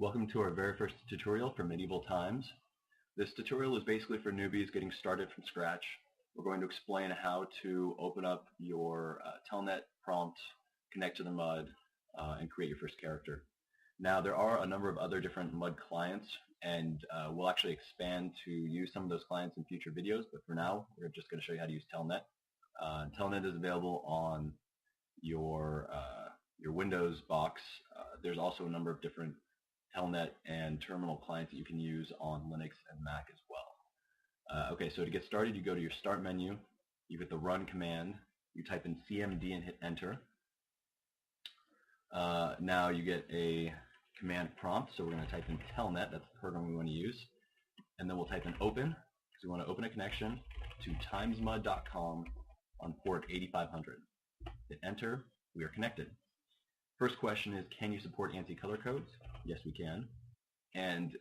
Welcome to our very first tutorial for medieval times. This tutorial is basically for newbies getting started from scratch. We're going to explain how to open up your telnet prompt, connect to the MUD, and create your first character. Now there are a number of other different MUD clients, and we'll actually expand to use some of those clients in future videos, but for now we're just going to show you how to use telnet. Telnet is available on your Windows box. There's also a number of different telnet and terminal clients that you can use on Linux and Mac as well. Okay, so to get started, you go to your Start menu, you hit the Run command, you type in CMD and hit Enter. Now you get a command prompt, so we're going to type in telnet, that's the program we want to use, and then we'll type in Open, because we want to open a connection to timesmud.com on port 8500. Hit Enter, we are connected. First question is, can you support ANSI color codes? Yes, we can. And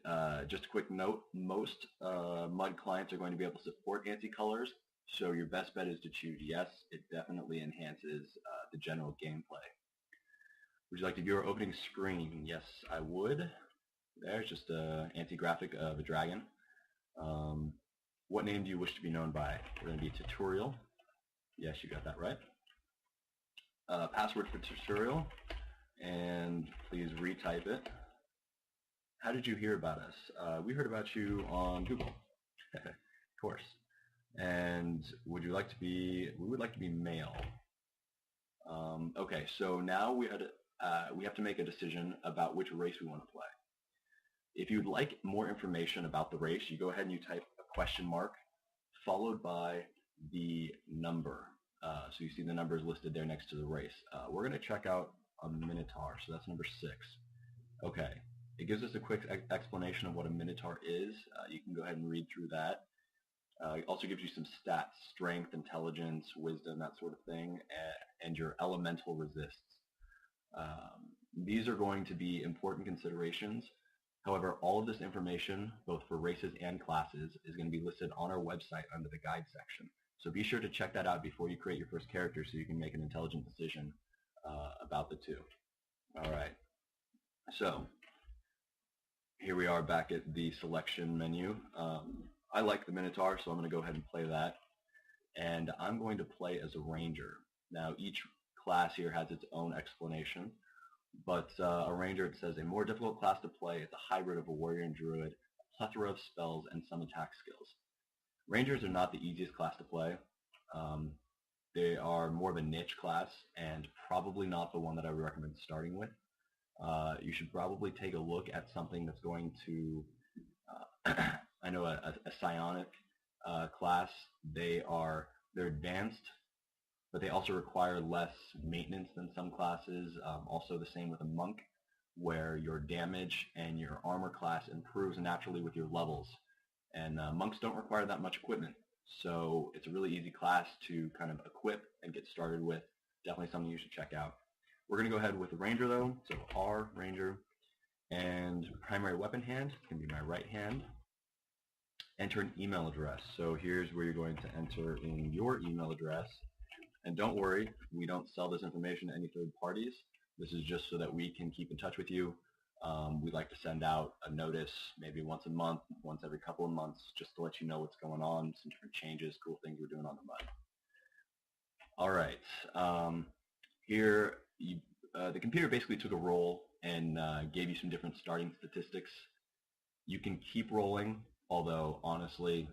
just a quick note, most MUD clients are going to be able to support ANSI colors, so your best bet is to choose yes. It definitely enhances the general gameplay. Would you like to view our opening screen? Yes, I would. There's just an ANSI graphic of a dragon. What name do you wish to be known by? We're going to be tutorial. Yes, you got that right. Password for tutorial. And please retype it. How did you hear about us? We heard about you on Google, of course. And would you like to be? We would like to be male. Okay, so now we have to make a decision about which race we want to play. If you'd like more information about the race, you go ahead and you type a question mark followed by the number. So you see the numbers listed there next to the race. We're going to check out a Minotaur, so that's number 6. Okay, it gives us a quick explanation of what a Minotaur is. You can go ahead and read through that. It also gives you some stats, strength, intelligence, wisdom, that sort of thing, and your elemental resists. These are going to be important considerations. However, all of this information, both for races and classes, is going to be listed on our website under the guide section. So be sure to check that out before you create your first character so you can make an intelligent decision about the two. All right, so here we are back at the selection menu. I like the Minotaur, so I'm going to go ahead and play that. And I'm going to play as a ranger. Now each class here has its own explanation, but a ranger, it says, a more difficult class to play. It's a hybrid of a warrior and druid, a plethora of spells, and some attack skills. Rangers are not the easiest class to play. They are more of a niche class and probably not the one that I would recommend starting with. You should probably take a look at something that's going to, I know a psionic class, they're advanced, but they also require less maintenance than some classes. Also the same with a monk, where your damage and your armor class improves naturally with your levels. And monks don't require that much equipment. So it's a really easy class to kind of equip and get started with. Definitely something you should check out. We're going to go ahead with the ranger though. So R, ranger, and primary weapon hand can be my right hand. Enter an email address. So here's where you're going to enter in your email address. And don't worry, we don't sell this information to any third parties. This is just so that we can keep in touch with you. We'd like to send out a notice maybe once a month, once every couple of months, just to let you know what's going on, some different changes, cool things we're doing on the MUD. All right, here the computer basically took a roll and gave you some different starting statistics. You can keep rolling, although honestly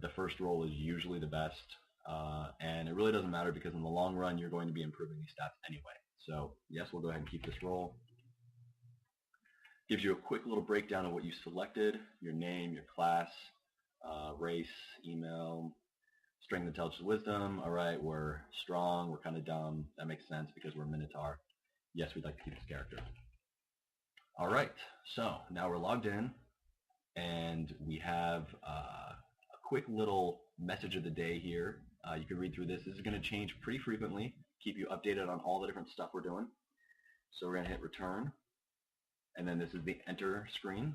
the first roll is usually the best, and it really doesn't matter because in the long run you're going to be improving these stats anyway. So yes, we'll go ahead and keep this roll. Gives you a quick little breakdown of what you selected, your name, your class, race, email, strength, intelligence, wisdom. All right, we're strong, we're kind of dumb. That makes sense because we're Minotaur. Yes, we'd like to keep this character. All right, so now we're logged in, and we have a quick little message of the day here. You can read through this. This is going to change pretty frequently, keep you updated on all the different stuff we're doing. So we're going to hit return. And then this is the enter screen.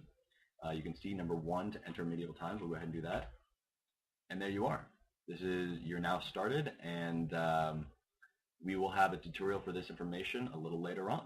You can see number 1 to enter medieval times. We'll go ahead and do that. And there you are. You're now started, and we will have a tutorial for this information a little later on.